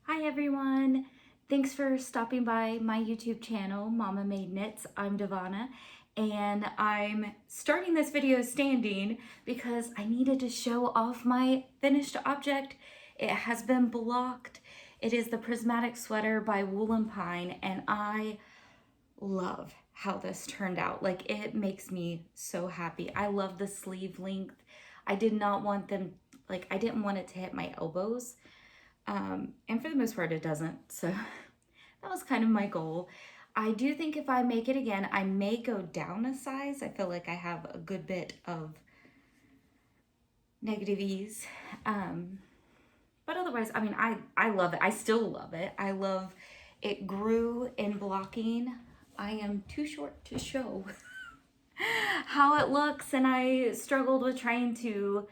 Hi everyone! Thanks for stopping by my YouTube channel, Mama Made Knits. I'm Devana and I'm starting this video standing because I needed to show off my finished object. It has been blocked. It is the Prismatic Sweater by Wool & Pine and I love how this turned out. Like, it makes me so happy. I love the sleeve length. I did not want them, I didn't want it to hit my elbows. And for the most part, it doesn't. So that was kind of my goal. I do think if I make it again, I may go down a size. I feel like I have a good bit of negative ease. But otherwise, I mean, I love it. I still love it. I love it grew in blocking. I am too short to show how it looks, and I struggled with trying to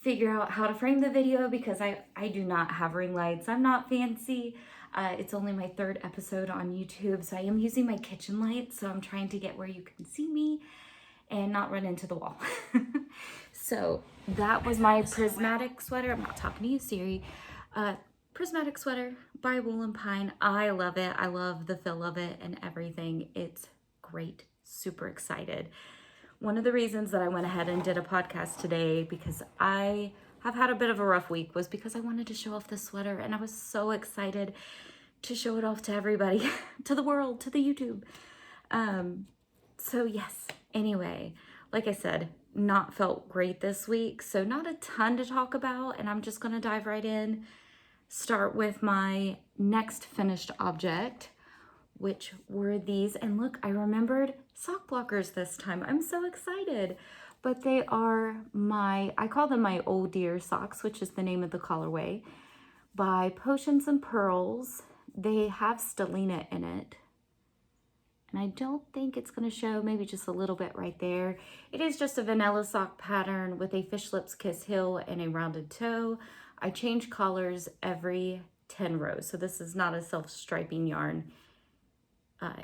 figure out how to frame the video because I do not have ring lights. I'm not fancy. It's only my third episode on YouTube, so I am using my kitchen light, so I'm trying to get where you can see me and not run into the wall. So that was my Prismatic Sweater. I'm not talking to you, Siri. Prismatic Sweater by Wool & Pine. I love it. I love the feel of it and everything. It's great. Super excited. One of the reasons that I went ahead and did a podcast today, because I have had a bit of a rough week, was because I wanted to show off the sweater and I was so excited to show it off to everybody, to the world, to the YouTube. So yes, anyway, like I said, not felt great this week, so not a ton to talk about, and I'm just gonna dive right in, start with my next finished object, which were these. And look, I remembered sock blockers this time. I'm so excited. But they are I call them my Old Dear socks, which is the name of the colorway, by Potions and Pearls. They have stellina in it. And I don't think it's going to show, maybe just a little bit right there. It is just a vanilla sock pattern with a fish lips kiss heel and a rounded toe. I change colors every 10 rows. So this is not a self-striping yarn.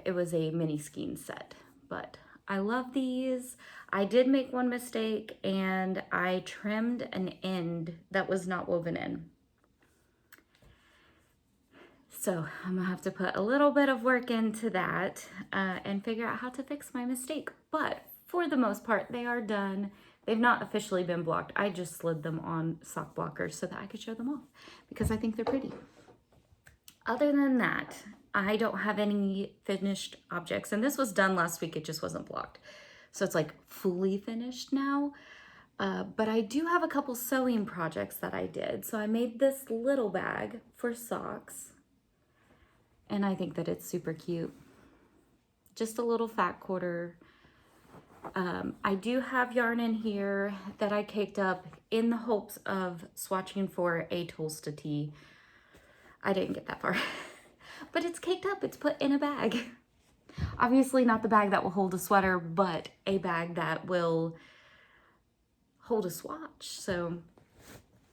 It was a mini skein set, but I love these. I did make one mistake and I trimmed an end that was not woven in. So I'm gonna have to put a little bit of work into that and figure out how to fix my mistake. But for the most part, they are done. They've not officially been blocked. I just slid them on sock blockers so that I could show them off because I think they're pretty. Other than that, I don't have any finished objects, and this was done last week, it just wasn't blocked. So it's like fully finished now. But I do have a couple sewing projects that I did. So I made this little bag for socks, and I think that it's super cute. Just a little fat quarter. I do have yarn in here that I caked up in the hopes of swatching for a Tolsta tee. I didn't get that far. But it's caked up, it's put in a bag. Obviously not the bag that will hold a sweater, but a bag that will hold a swatch. So,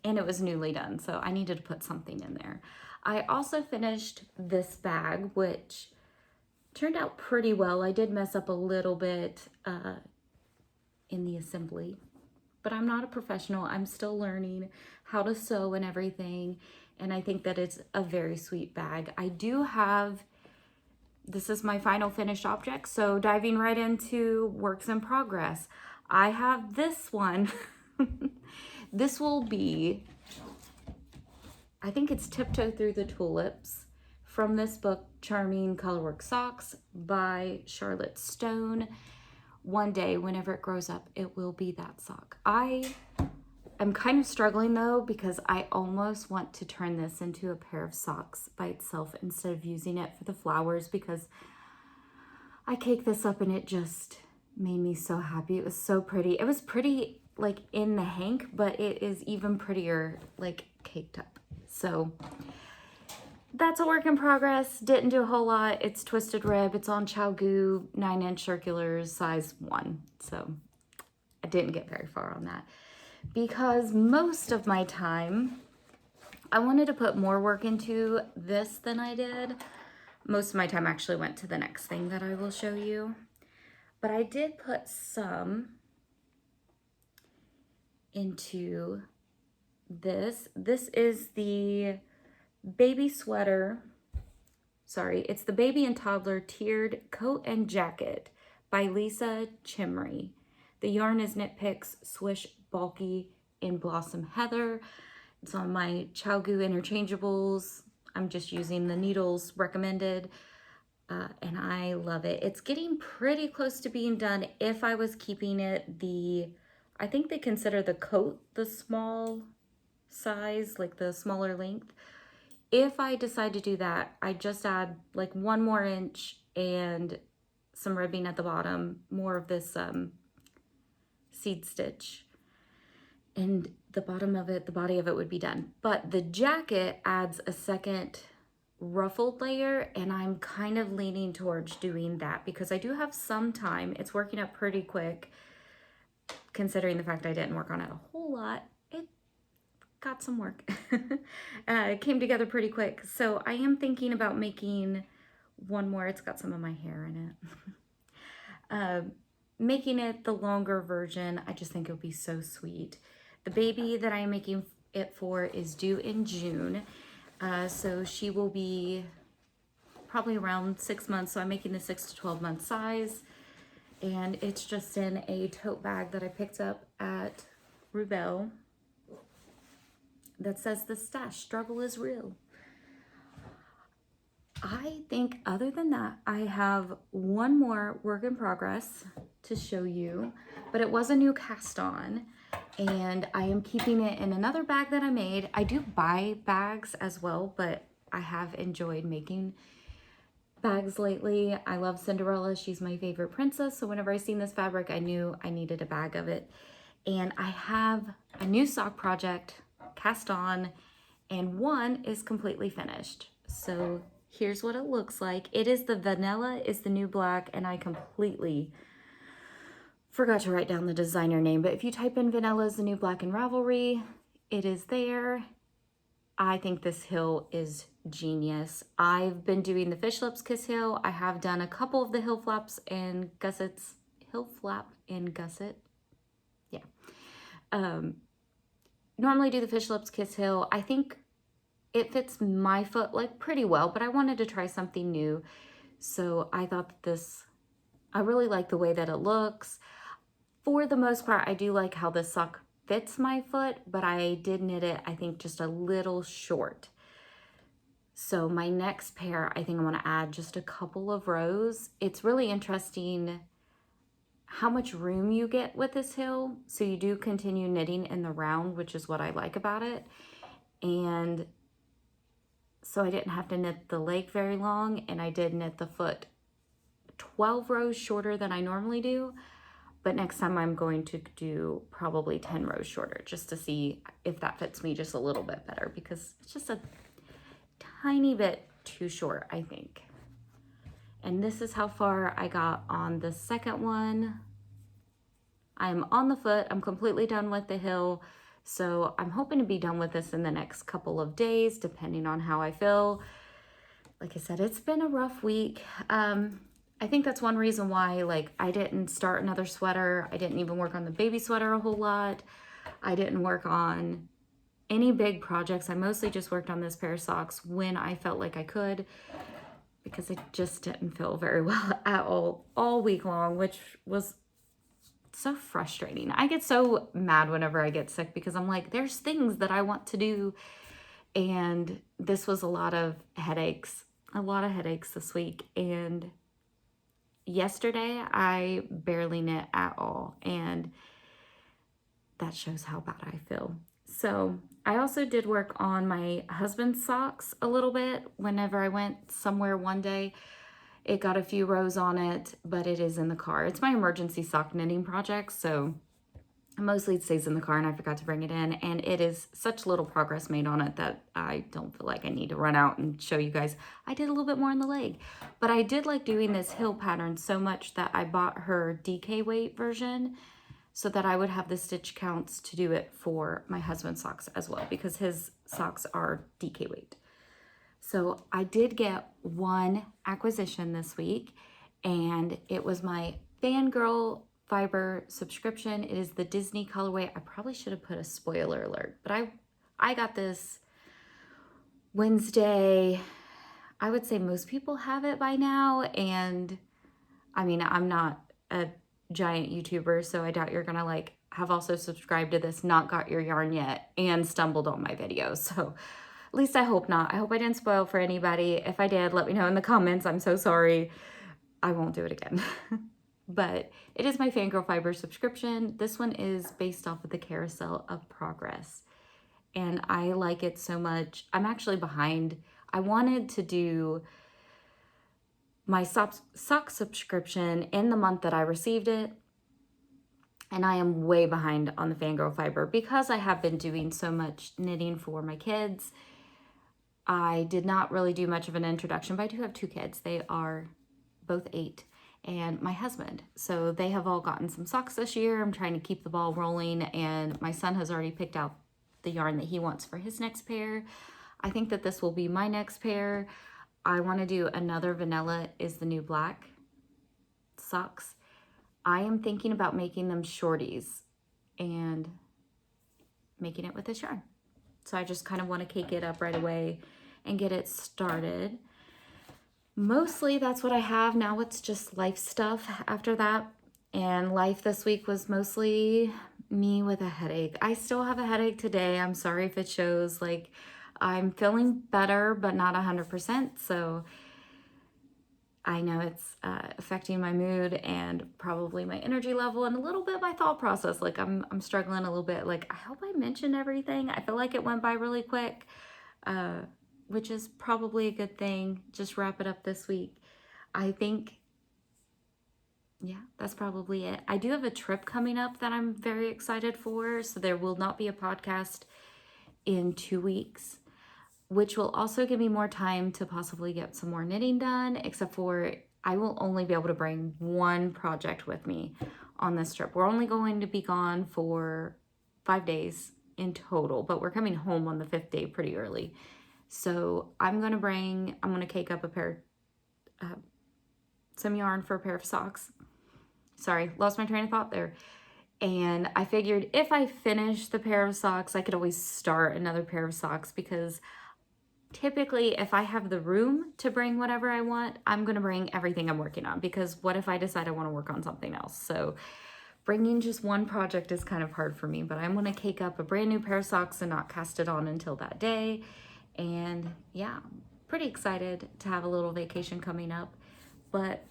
and it was newly done, so I needed to put something in there. I also finished this bag, which turned out pretty well. I did mess up a little bit in the assembly, but I'm not a professional. I'm still learning how to sew and everything. And I think that it's a very sweet bag. I do have, this is my final finished object, so diving right into works in progress. I have this one. This will be, I think it's Tiptoe Through the Tulips from this book, Charming Colorwork Socks by Charlotte Stone. One day, whenever it grows up, it will be that sock. I'm kind of struggling though because I almost want to turn this into a pair of socks by itself instead of using it for the flowers, because I caked this up and it just made me so happy. It was so pretty. It was pretty like in the hank, but it is even prettier like caked up. So that's a work in progress. Didn't do a whole lot. It's twisted rib. It's on ChiaoGoo 9-inch circulars, size 1. So I didn't get very far on that, because most of my time, I wanted to put more work into this than I did. Most of my time actually went to the next thing that I will show you. But I did put some into this. This is the baby sweater. Sorry, it's the Baby and Toddler Tiered Coat and Jacket by Lisa Chimry. The yarn is Knit Picks Swish Bulky in Blossom Heather. It's on my ChiaoGoo interchangeables. I'm just using the needles recommended, and I love it. It's getting pretty close to being done. If I was keeping it I think they consider the coat the small size, like the smaller length. If I decide to do that, I just add like 1 more inch and some ribbing at the bottom, more of this seed stitch, and the bottom of it, the body of it would be done. But the jacket adds a second ruffled layer, and I'm kind of leaning towards doing that because I do have some time. It's working up pretty quick considering the fact I didn't work on it a whole lot. It got some work. It came together pretty quick. So I am thinking about making 1 more. It's got some of my hair in it. Making it the longer version. I just think it would be so sweet. The baby that I am making it for is due in June. So she will be probably around 6 months. So I'm making the 6 to 12 month size. And it's just in a tote bag that I picked up at Rubel that says the stash struggle is real. I think other than that, I have 1 more work in progress to show you, but it was a new cast on, and I am keeping it in another bag that I made. I do buy bags as well, but I have enjoyed making bags lately. I love Cinderella. She's my favorite princess. So whenever I seen this fabric, I knew I needed a bag of it. And I have a new sock project cast on, and 1 is completely finished. So here's what it looks like. It is the Vanilla is the New Black, and I completely forgot to write down the designer name, but if you type in Vanilla is the New Black in Ravelry, it is there. I think this hill is genius. I've been doing the Fish Lips Kiss Hill. I have done a couple of the hill flaps and gussets. Hill flap and gusset. Yeah. Normally do the Fish Lips Kiss Hill. I think it fits my foot like pretty well, but I wanted to try something new. So I thought that I really like the way that it looks. For the most part, I do like how this sock fits my foot, but I did knit it, I think, just a little short. So my next pair, I think I'm gonna add just a couple of rows. It's really interesting how much room you get with this hill. So you do continue knitting in the round, which is what I like about it. And so I didn't have to knit the leg very long, and I did knit the foot 12 rows shorter than I normally do. But next time I'm going to do probably 10 rows shorter just to see if that fits me just a little bit better, because it's just a tiny bit too short, I think. And this is how far I got on the second one. I'm on the foot. I'm completely done with the hill. So I'm hoping to be done with this in the next couple of days, depending on how I feel. Like I said, it's been a rough week. I think that's one reason why, like, I didn't start another sweater. I didn't even work on the baby sweater a whole lot. I didn't work on any big projects. I mostly just worked on this pair of socks when I felt like I could, because I just didn't feel very well at all week long, which was so frustrating. I get so mad whenever I get sick because I'm like, there's things that I want to do. And this was a lot of headaches this week. And yesterday I barely knit at all, and that shows how bad I feel. So I also did work on my husband's socks a little bit. Whenever I went somewhere one day, it got a few rows on it, but it is in the car. It's my emergency sock knitting project, so mostly it stays in the car, and I forgot to bring it in, and it is such little progress made on it that I don't feel like I need to run out and show you guys. I did a little bit more on the leg, but I did like doing this hill pattern so much that I bought her DK weight version so that I would have the stitch counts to do it for my husband's socks as well, because his socks are DK weight. So I did get 1 acquisition this week, and it was my Fangirl fiber subscription. It is the Disney colorway. I probably should have put a spoiler alert, but I got this Wednesday, I would say most people have it by now. And I mean, I'm not a giant YouTuber, so I doubt you're gonna like have also subscribed to this, not got your yarn yet, and stumbled on my videos. So at least I hope not. I hope I didn't spoil for anybody. If I did, let me know in the comments. I'm so sorry. I won't do it again. But it is my Fangirl Fiber subscription. This one is based off of the Carousel of Progress. And I like it so much. I'm actually behind. I wanted to do my sock subscription in the month that I received it. And I am way behind on the Fangirl Fiber because I have been doing so much knitting for my kids. I did not really do much of an introduction, but I do have 2 kids. They are both 8, and my husband. So they have all gotten some socks this year. I'm trying to keep the ball rolling, and my son has already picked out the yarn that he wants for his next pair. I think that this will be my next pair. I want to do another Vanilla is the New Black socks. I am thinking about making them shorties and making it with this yarn. So I just kind of want to cake it up right away and get it started. Mostly that's what I have. Now it's just life stuff after that. And life this week was mostly me with a headache. I still have a headache today. I'm sorry if it shows. Like, I'm feeling better, but not 100%. So I know it's affecting my mood and probably my energy level and a little bit my thought process. Like, I'm struggling a little bit. Like, I hope I mentioned everything. I feel like it went by really quick, which is probably a good thing. Just wrap it up this week. I think, yeah, that's probably it. I do have a trip coming up that I'm very excited for. So there will not be a podcast in 2 weeks, which will also give me more time to possibly get some more knitting done, except for I will only be able to bring one project with me on this trip. We're only going to be gone for 5 days in total, but we're coming home on the 5th day pretty early. So I'm going to cake up a pair, some yarn for a pair of socks. Sorry, lost my train of thought there. And I figured if I finish the pair of socks, I could always start another pair of socks, because typically if I have the room to bring whatever I want, I'm going to bring everything I'm working on, because what if I decide I want to work on something else? So bringing just one project is kind of hard for me, but I'm going to cake up a brand new pair of socks and not cast it on until that day. And yeah, pretty excited to have a little vacation coming up, but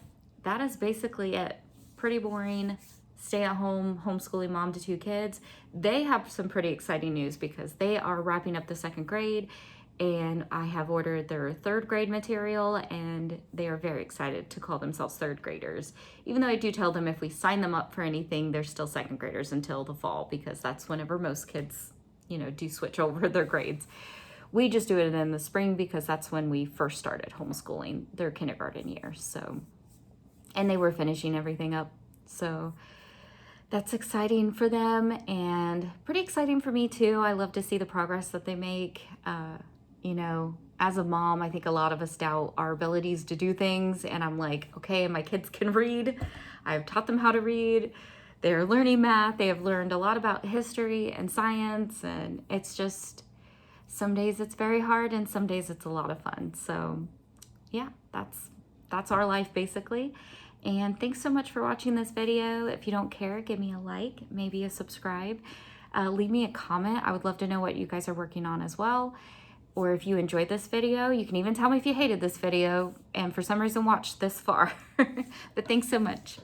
that is basically it. Pretty boring. Stay at home, homeschooling mom to 2 kids. They have some pretty exciting news because they are wrapping up the 2nd grade, and I have ordered their 3rd grade material, and they are very excited to call themselves 3rd graders. Even though I do tell them if we sign them up for anything, they're still 2nd graders until the fall, because that's whenever most kids, do switch over their grades. We just do it in the spring because that's when we first started homeschooling their kindergarten year. So, and they were finishing everything up. So that's exciting for them and pretty exciting for me too. I love to see the progress that they make. As a mom, I think a lot of us doubt our abilities to do things. And I'm like, okay, my kids can read. I've taught them how to read. They're learning math. They have learned a lot about history and science. And it's just, some days it's very hard and some days it's a lot of fun. So yeah, that's our life basically. And thanks so much for watching this video. If you don't care, give me a like, maybe a subscribe. Leave me a comment. I would love to know what you guys are working on as well. Or if you enjoyed this video, you can even tell me if you hated this video and for some reason watched this far. But thanks so much.